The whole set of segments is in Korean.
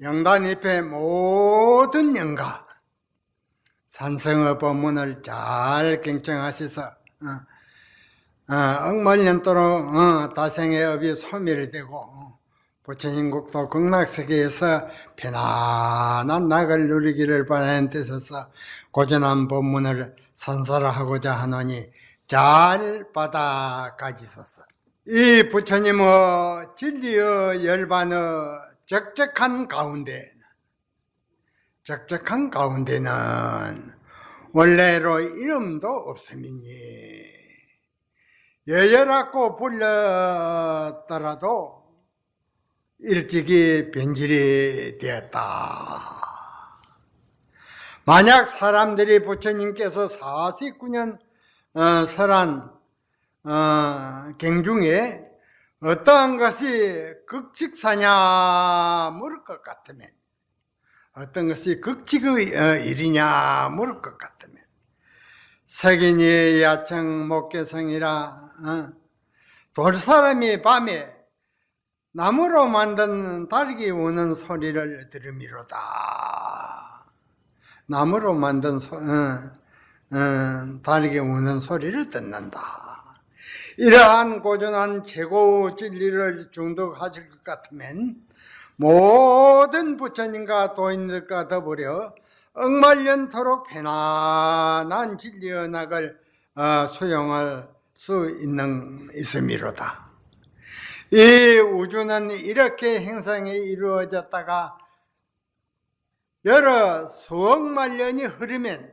영단잎의 모든 영가 산성의 법문을 잘 경청하셔서 억만년도록 다생의 업이 소멸되고 부처님국도 극락세계에서 편안한 낙을 누리기를 바라는 뜻에서 고전한 법문을 선사하고자 하노니 잘 받아가지소서. 이 부처님의 진리의 열반의 적적한 가운데는 원래로 이름도 없음이니 여여라고 불렸더라도 일찍이 변질이 되었다. 만약 사람들이 부처님께서 49년 설한 경중에 어떠한 것이 극직사냐 물을 것 같으면, 어떤 것이 극직의 일이냐 물을 것 같으면, 석인이 야청 목계성이라 돌사람이 밤에 나무로 만든 달기 우는 소리를 들으미로다. 나무로 만든 달기 우는 소리를 듣는다. 이러한 고전한 최고 진리를 중독하실 것 같으면 모든 부처님과 도인들과 더불어 억만년토록 편안한 진리의 낙을 수용할 수 있음이로다. 이 우주는 이렇게 행성이 이루어졌다가 여러 수억만 년이 흐르면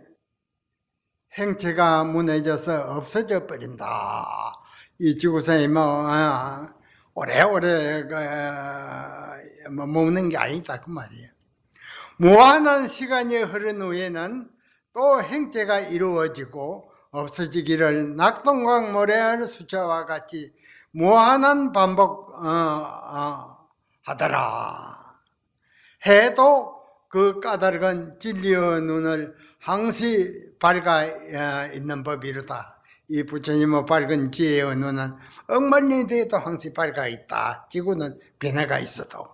행체가 무너져서 없어져 버린다. 이 지구상에 오래오래 머무는 게 아니다 그 말이에요. 무한한 시간이 흐른 후에는 또 행체가 이루어지고 없어지기를 낙동강 모래알 수차와 같이 무한한 반복 하더라. 해도 그 까닭은 진리의 눈을 항시 밝아 있는 법이로다. 이 부처님의 밝은 지혜의 눈은 억만년이 돼도 항시 밝아 있다. 지구는 변화가 있어도.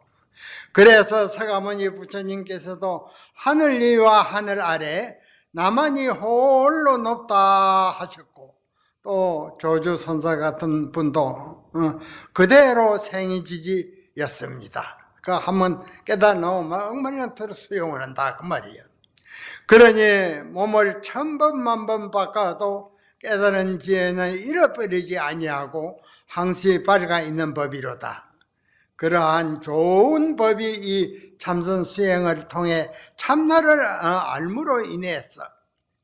그래서 서가모니 부처님께서도 하늘 위와 하늘 아래 나만이 홀로 높다 하셨고, 또 조주선사 같은 분도 그대로 생이지지였습니다. 그 한번 깨달아 놓으면 억만년토록 수용을 한다 그 말이에요. 그러니 몸을 천번만번 바꿔도 깨달은 지혜는 잃어버리지 아니하고 항시 밝아 있는 법이로다. 그러한 좋은 법이 이 참선 수행을 통해 참나를 알므로 인해서,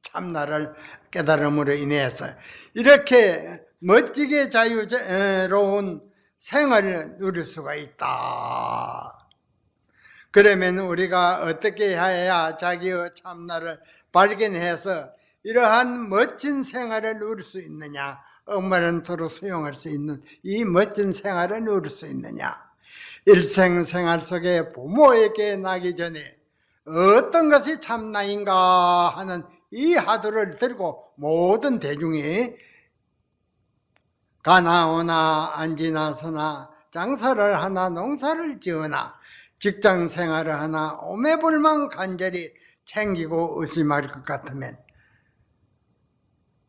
참나를 깨달음으로 인해서 이렇게 멋지게 자유로운 생활을 누릴 수가 있다. 그러면 우리가 어떻게 해야 자기의 참나를 발견해서 이러한 멋진 생활을 누릴 수 있느냐, 억만년토록 수용할 수 있는 이 멋진 생활을 누릴 수 있느냐. 일생생활 속에 부모에게 나기 전에 어떤 것이 참나인가 하는 이 화두를 들고 모든 대중이 가나오나 안지나서나 장사를 하나 농사를 지으나 직장생활을 하나 오매불망 간절히 챙기고 의심할 것 같으면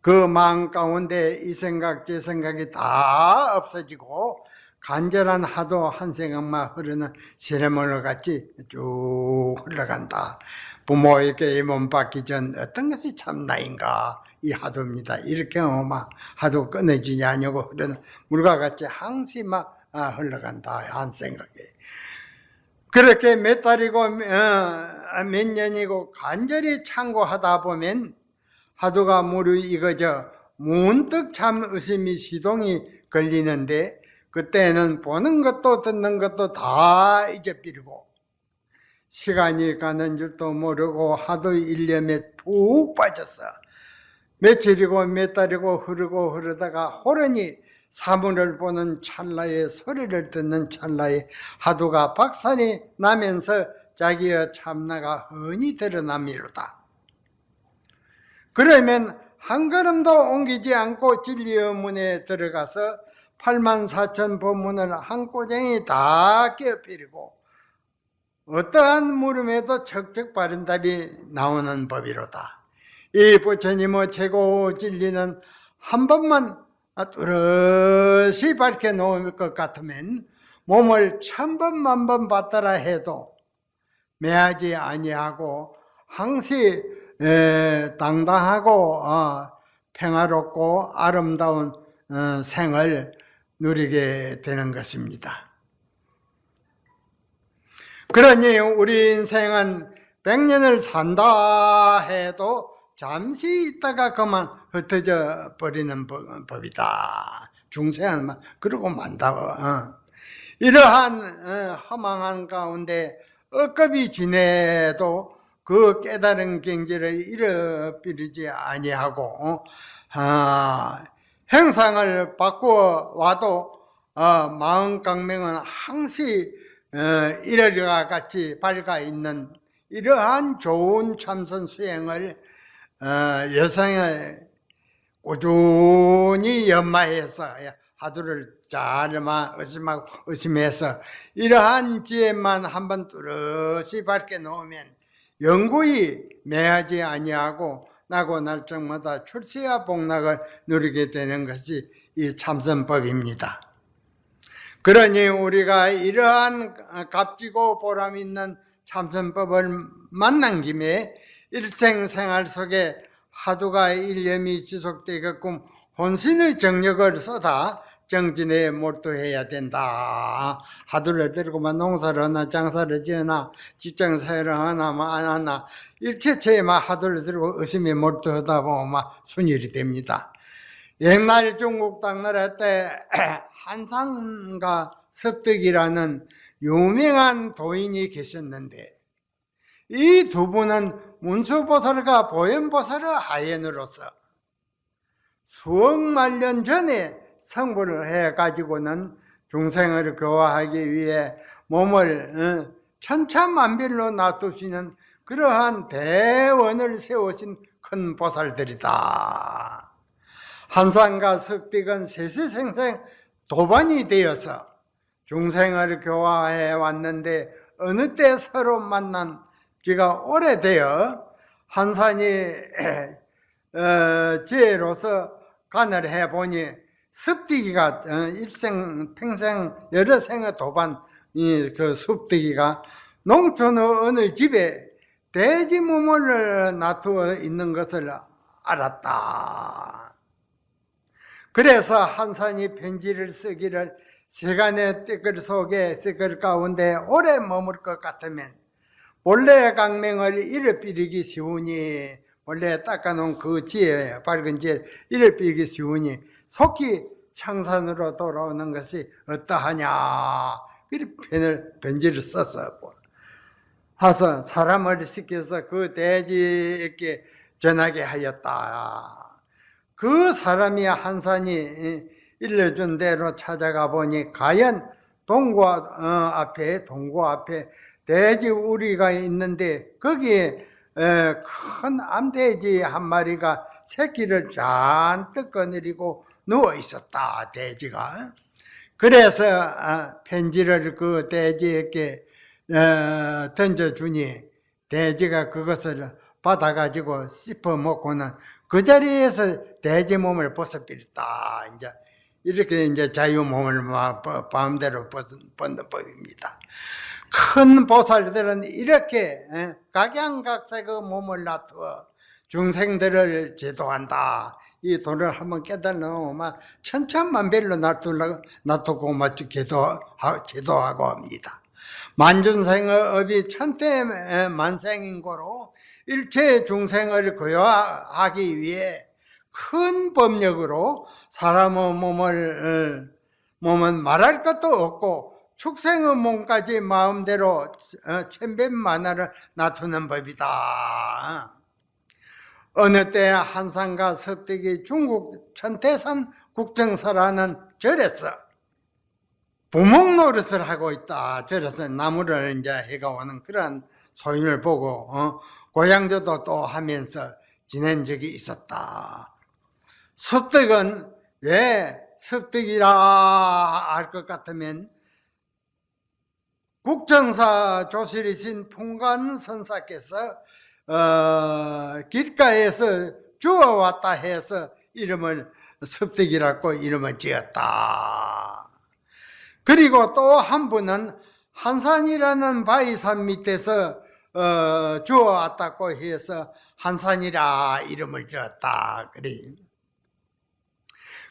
그 마음 가운데 이 생각 저 생각이 다 없어지고 간절한 하도 한 생각만 흐르는 시래물로 같이 쭉 흘러간다. 부모에게 몸 받기 전 어떤 것이 참나인가 이 하도입니다. 이렇게 막 하도 끊어지지 않냐고 흐르는 물과 같이 항시 막 흘러간다 한 생각에. 그렇게 몇 달이고 몇 년이고 간절히 참고하다 보면 하도가 무르익어져 문득 참 의심이 시동이 걸리는데 그때는 보는 것도 듣는 것도 다 잊어버리고 시간이 가는 줄도 모르고 하도 일념에 푹 빠졌어. 며칠이고 몇 달이고 흐르다가 호련히 사물을 보는 찰나에, 소리를 듣는 찰나에 하도가 박살이 나면서 자기의 참나가 훤히 드러남이로다. 그러면 한 걸음도 옮기지 않고 진리의 문에 들어가서 84,000 법문을 한 꼬쟁이 다 깨어버리고 어떠한 물음에도 척척 바른 답이 나오는 법이로다. 이 부처님의 최고 진리는 한 번만 뚜렷이 밝혀 놓을 것 같으면 몸을 천번 만번 받더라 해도 매하지 아니하고 항시 당당하고 평화롭고 아름다운 생을 누리게 되는 것입니다. 그러니 우리 인생은 100년을 산다 해도 잠시 있다가 그만 흩어져 버리는 법이다. 중생은 그러고 만다. 이러한 허망한 가운데 억겁이 지내도 그 깨달은 경지를 잃어버리지 아니하고 형상을 바꾸어 와도 마음 강명은 항시 이러리와 같이 밝아 있는 이러한 좋은 참선 수행을 여성에 꾸준히 연마해서 하두를 잘 의심해서 이러한 지혜만 한번 뚜렷이 밝게 놓으면 영구히 매하지 아니하고 나고 날정마다 출세와 복락을 누리게 되는 것이 이 참선법입니다. 그러니 우리가 이러한 값지고 보람 있는 참선법을 만난 김에 일생생활 속에 하두가 일념이 지속되게끔 혼신의 정력을 쏟아 정진에 몰두해야 된다. 하두를 들고만 농사를 하나 장사를 지으나 직장생활을 하나 안 하나 일체체에만 하두를 들고 의심에 몰두하다 보면 순일이 됩니다. 옛날 중국 당나라 때 한상과 섭득이라는 유명한 도인이 계셨는데 이 두 분은 문수보살과 보현보살의 하연으로서 수억만 년 전에 성불을 해가지고는 중생을 교화하기 위해 몸을 천차만별로 놔두시는 그러한 대원을 세우신 큰 보살들이다. 한상과 섭득은 세세생생 도반이 되어서 중생을 교화해 왔는데 어느 때 서로 만난 지가 오래되어 한산이 지혜로서 간을 해보니 습득이가 일생 평생 여러 생의 도반 그 습득이가 농촌의 어느 집에 돼지 몸을 놔두어 있는 것을 알았다. 그래서 한산이 편지를 쓰기를 세간의 띠끌 속에 띠끌 가운데 오래 머물 것 같으면 본래 강명을 잃어버리기 쉬우니 원래 닦아놓은 그 지혜, 밝은 지혜를 잃어버리기 쉬우니 속히 청산으로 돌아오는 것이 어떠하냐. 이렇게 편지를 썼어. 하서 사람을 시켜서 그 돼지에게 전하게 하였다. 그 사람이 한산이 일러준 대로 찾아가 보니 과연 동고 앞에 돼지 우리가 있는데 거기에 큰 암돼지 한 마리가 새끼를 잔뜩 거느리고 누워 있었다. 돼지가. 그래서 편지를 그 돼지에게 던져주니 돼지가 그것을 받아가지고 씹어 먹고는 그 자리에서 돼지 몸을 벗어버렸다. 이렇게 자유 몸을 마음대로 벗는 법입니다. 큰 보살들은 이렇게 각양각색의 몸을 놔두어 중생들을 제도한다. 이 도를 한번 깨달으면 천차만별로 놔두고 제도하고 합니다. 만준생의 업이 천태만생인 거로 일체 중생을 교화하기 위해 큰 법력으로 사람의 몸은 말할 것도 없고 축생의 몸까지 마음대로 천변만화를 놔두는 법이다. 어느 때 한상과 섭득이 중국 천태산 국정사라는 절에서 부목 노릇을 하고 있다. 절에서 나무를 해가오는 그런 소인을 보고 고향조도 또 하면서 지낸 적이 있었다. 섭득은 왜 섭득이라 할 것 같으면 국정사 조실이신 풍관선사께서 길가에서 주워왔다 해서 이름을 섭득이라고 이름을 지었다. 그리고 또 한 분은 한산이라는 바위산 밑에서 주워왔다고 해서 한산이라 이름을 지었다. 그래.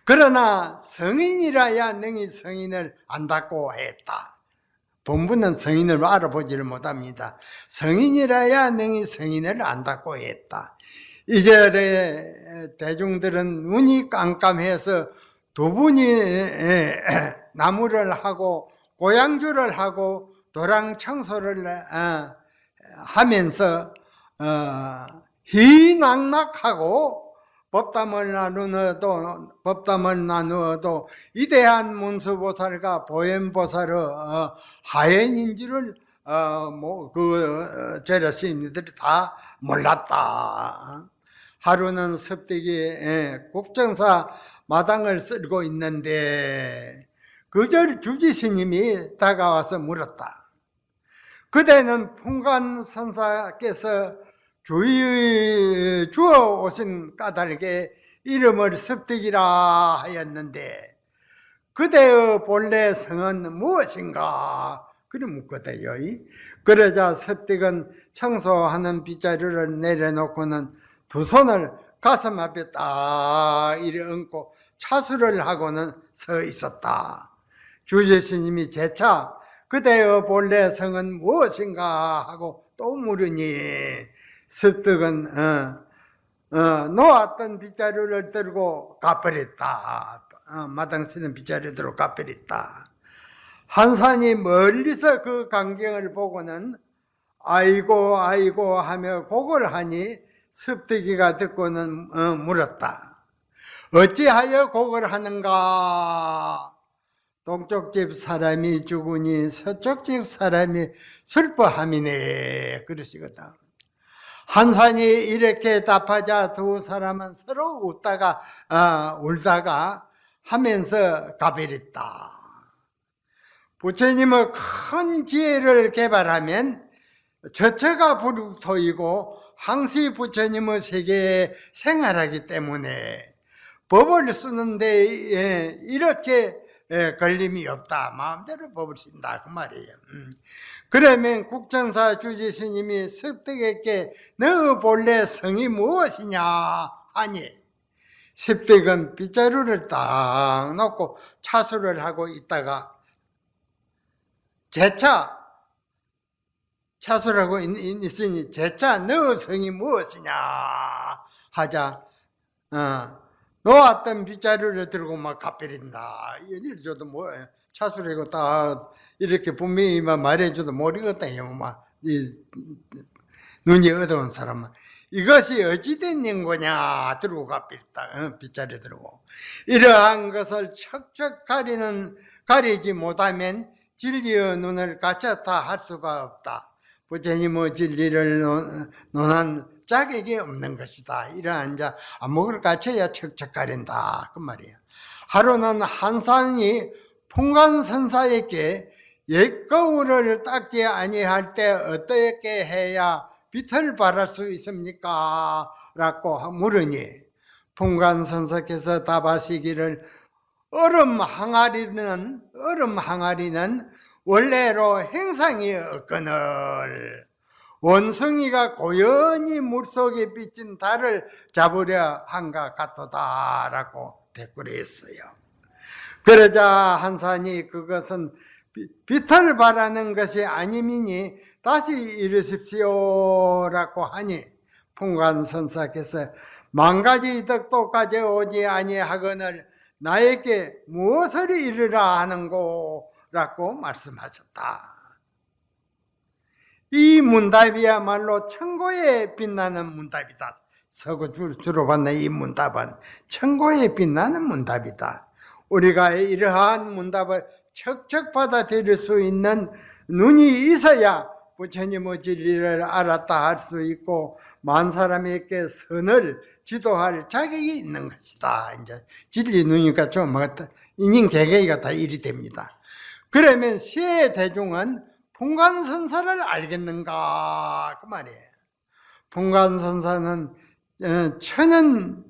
그러나 성인이라야 능히 성인을 안다고 했다. 본문은 성인을 알아보지를 못합니다. 성인이라야 능히 성인을 안다고 했다. 이절에 대중들은 눈이 깜깜해서 두 분이 나무를 하고 고양주를 하고 도랑 청소를 하면서 희낙낙하고 법담을 나누어도 위대한 문수보살과 보현보살의 하연인지를 제자 스님들이 다 몰랐다. 하루는 섭득이 국정사 마당을 쓸고 있는데 그절 주지 스님이 다가와서 물었다. 그대는 풍관선사께서 주어 오신 까닭에 이름을 섭득이라 하였는데 그대의 본래 성은 무엇인가? 그래 묻거든요. 그러자 섭득은 청소하는 빗자루를 내려놓고는 두 손을 가슴 앞에 딱 이래 얹고 차수를 하고는 서 있었다. 주제스님이 재차 그대의 본래 성은 무엇인가 하고 또 물으니 섭득은 놓았던 빗자루를 들고 가버렸다. 마당 쓰는 빗자루 들고 가버렸다. 한산이 멀리서 그 광경을 보고는 아이고 아이고 하며 곡을 하니 섭득이가 듣고는 물었다. 어찌하여 곡을 하는가? 동쪽 집 사람이 죽으니 서쪽 집 사람이 슬퍼함이네. 그러시거든. 한산이 이렇게 답하자 두 사람은 서로 울다가 하면서 가버렸다. 부처님의 큰 지혜를 개발하면 저처가 부르소이고 항시 부처님의 세계에 생활하기 때문에 법을 쓰는데 이렇게 걸림이 없다. 마음대로 법을 쓴다. 그 말이에요. 그러면 국정사 주지 스님이 섭득에게 너 본래 성이 무엇이냐 하니 섭득은 빗자루를 딱 놓고 차수를 하고 있다가 재차 차수를 하고 있으니 재차 너 성이 무엇이냐 하자 놓았던 빗자루를 들고 막 가버린다. 이를 줘도 뭐 차수를 하고 딱 이렇게 분명히 말해줘도 모르겠다. 눈이 어두운 사람은 이것이 어찌된 연고냐 들고 가버렸다. 빗자루 들고 이러한 것을 척척 가리지 못하면 진리의 눈을 가쳤다 할 수가 없다. 부처님의 진리를 논한 자격이 없는 것이다. 이러한 자 안목을 갖춰야 척척 가린다. 그 말이에요. 하루는 한산이 풍관선사에게 옛거울을 닦지 아니할 때 어떻게 해야 빛을 발할 수 있습니까? 라고 물으니 풍관선사께서 답하시기를 얼음 항아리는 원래로 행상이 없거늘 원숭이가 고연히 물속에 비친 달을 잡으려 한가 같도다 라고 댓글을 했어요. 그러자 한산이 그것은 빛을 바라는 것이 아님이니 다시 이르십시오 라고 하니 풍관선사께서 만가지 덕도 가져오지 아니하거늘 나에게 무엇을 이르라 하는고 라고 말씀하셨다. 이 문답이야말로 천고에 빛나는 문답이다. 서구 주로 받는 이 문답은 천고에 빛나는 문답이다. 우리가 이러한 문답을 척척 받아들일 수 있는 눈이 있어야 부처님의 진리를 알았다 할 수 있고 만 사람에게 선을 지도할 자격이 있는 것이다. 이제 진리 눈이니까 좀 인인 개개가 다 일이 됩니다. 그러면 세 대중은 풍관선사를 알겠는가 그 말이에요. 풍관선사는 천연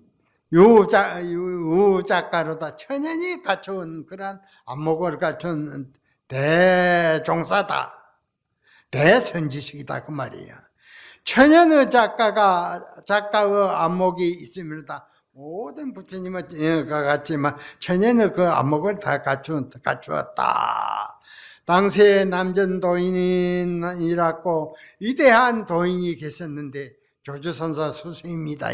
유작가로다 천연히 갖춘 그런 안목을 갖춘 대종사다, 대선지식이다 그 말이에요. 천연의 작가의 안목이 있습니다. 모든 부처님은 같지만 천연의 그 안목을 다 갖추었다. 당시에 남전도인이라고 위대한 도인이 계셨는데 조주선사 스승입니다.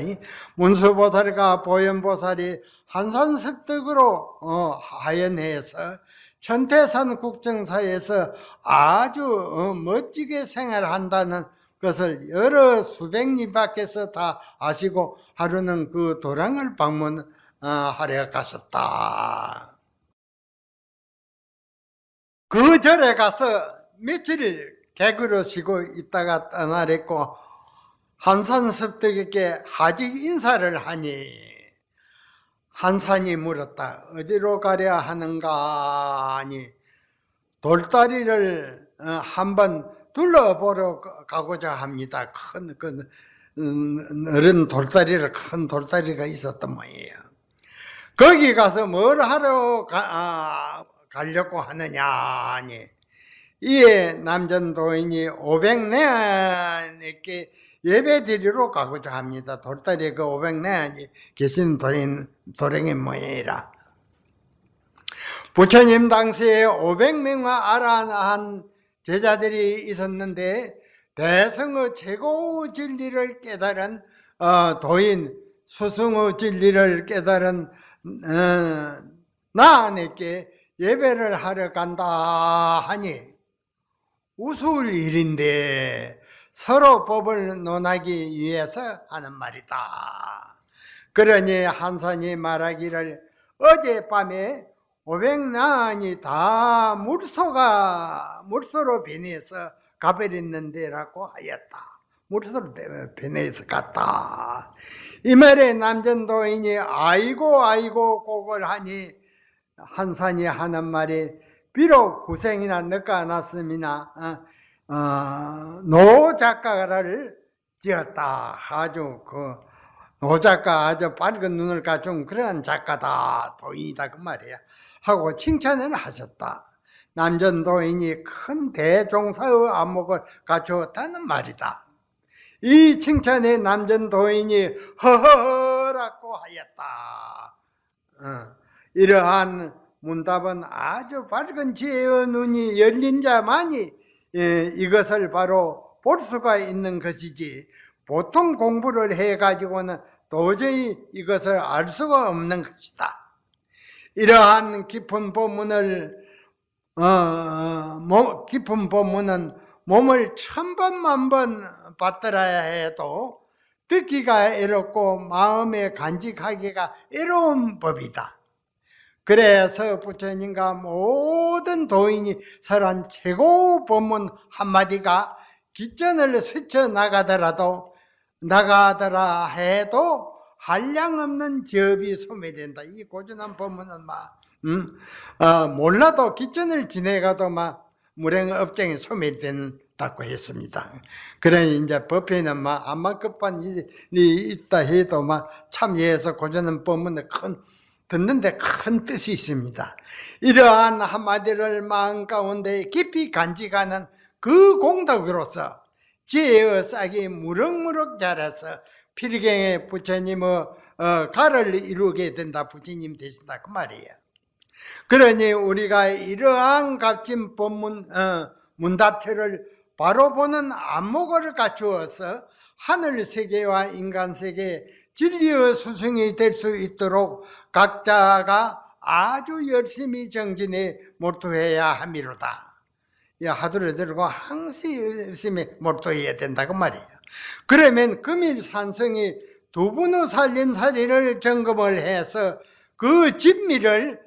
문수보살과 보현보살이 한산습득으로 하연해서 천태산 국정사에서 아주 멋지게 생활한다는 것을 여러 수백리 밖에서 다 아시고 하루는 그 도량을 방문하러 가셨다. 그 절에 가서 며칠 객으로 쉬고 있다가 떠나랬고 한산습득에게 하직 인사를 하니 한산이 물었다. 어디로 가려 하는가 하니 돌다리를 한번 둘러보러 가고자 합니다. 큰 어른 돌다리를, 큰 돌다리가 있었단 말이에요. 거기 가서 뭘 하러 가려고 하느냐 하니 이에 남전도인이 500내한에게 예배드리러 가고자 합니다. 돌다리에 그 500내한이 계신 도랭이 모양이라. 부처님 당시에 500명과 아라한 제자들이 있었는데 대성의 최고 진리를 깨달은 도인, 수승의 진리를 깨달은 나안에게 예배를 하러 간다 하니 우스울 일인데 서로 법을 논하기 위해서 하는 말이다. 그러니 한산이 말하기를 어젯밤에 500나안이 다 물소로 변해서 가버렸는데 라고 하였다. 물소로 변해서 갔다. 이 말에 남전도인이 아이고 곡을 하니 한산이 하는 말이 비록 후생이나 늦가 났음이나 노작가를 지었다. 아주 노작가 아주 밝은 눈을 갖춘 그런 작가다, 도인이다 그 말이야 하고 칭찬을 하셨다. 남전도인이 큰 대종사의 안목을 갖추었다는 말이다. 이 칭찬에 남전도인이 허허허라고 하였다. 이러한 문답은 아주 밝은 지혜의 눈이 열린 자만이 이것을 바로 볼 수가 있는 것이지 보통 공부를 해가지고는 도저히 이것을 알 수가 없는 것이다. 이러한 깊은 법문은 몸을 1000번 만번 받들어야 해도 듣기가 애롭고 마음에 간직하기가 애로운 법이다. 그래서 부처님과 모든 도인이 설한 최고 법문 한마디가 기전을 스쳐 나가더라 해도 한량없는 기업이 소매된다. 이 고전한 법문은 몰라도 기전을 지내가도 무량업장이 소매된다고 했습니다. 그러니 이제 법회는 암만급한 일이 있다 해도 참여해서 고전한 법문을 듣는데 큰 뜻이 있습니다. 이러한 한마디를 마음 가운데 깊이 간직하는 그 공덕으로서 지혜의 싹이 무럭무럭 자라서 필경의 부처님의 가를 이루게 된다. 부처님 되신다 그 말이에요. 그러니 우리가 이러한 값진 법문 문답체를 바로 보는 안목을 갖추어서 하늘세계와 인간세계 진리의 수승이 될 수 있도록 각자가 아주 열심히 정진에 몰두해야 함이로다. 하두를 들고 항상 열심히 몰두해야 된다고 말이에요. 그러면 금일산성이 두 분의 살림살이를 점검을 해서 그 진미를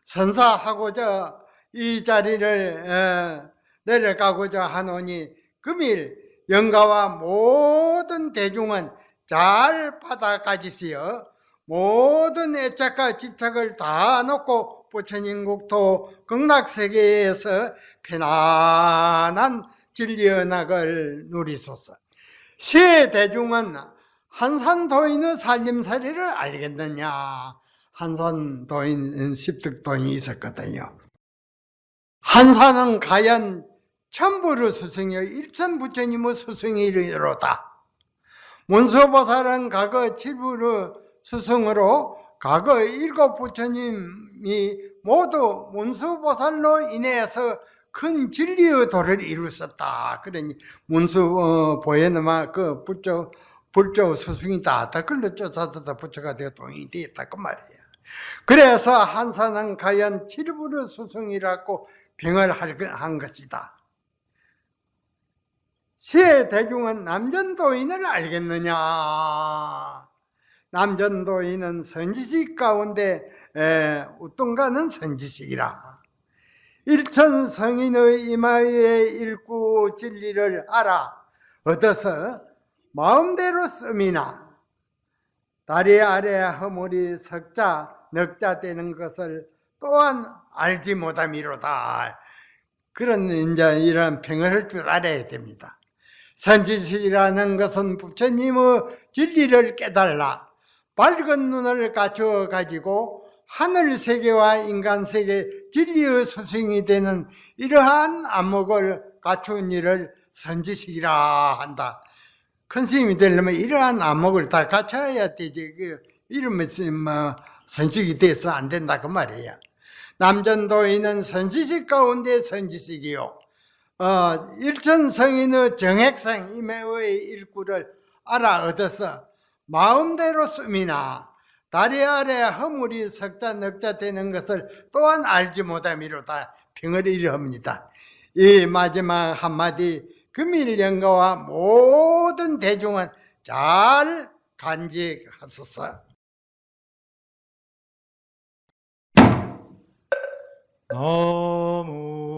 선사하고자 이 자리를 내려가고자 하노니 금일 영가와 모든 대중은 잘 받아가십시오. 모든 애착과 집착을 다 놓고 부처님 국토 극락세계에서 편안한 진리언학을 누리소서. 시의 대중은 한산도인의 살림살이를 알겠느냐? 한산도인, 십득도인이 있었거든요. 한산은 가연 천부의 스승이요 일천 부처님의 스승이로다. 문수보살은 과거 칠부의 스승으로 과거 일곱 부처님이 모두 문수보살로 인해서 큰 진리의 도를 이루었다. 그러니 문수보에는 그 불조 스승이다. 댓글로 쫓아다가 부처가 되어 동이 되었다. 그 말이에요. 그래서 한산은 가연 칠부의 스승이라고 병을 한 것이다. 시의 대중은 남전도인을 알겠느냐? 남전도인은 선지식 가운데 우뚱가는 선지식이라. 일천성인의 이마에 일구 진리를 알아 얻어서 마음대로 씀이나 다리 아래 허물이 석자 넉자 되는 것을 또한 알지 못함이로다. 그런 이제 이런 병을 할 줄 알아야 됩니다. 선지식이라는 것은 부처님의 진리를 깨달라 밝은 눈을 갖추어 가지고 하늘 세계와 인간 세계 진리의 스승이 되는 이러한 안목을 갖춘 일을 선지식이라 한다. 큰 스님이 되려면 이러한 안목을 다 갖춰야 되지. 이러면 선지식이 돼서 안 된다 그 말이야. 남전도인은 선지식 가운데 선지식이요. 일천성인의 정액상 임해의 일구를 알아 얻어서 마음대로 씀이나 다리 아래 허물이 석자 넉자 되는 것을 또한 알지 못함이로다. 병을 이르합니다. 이 마지막 한마디 금일연가와 모든 대중은 잘 간직하소서. 너무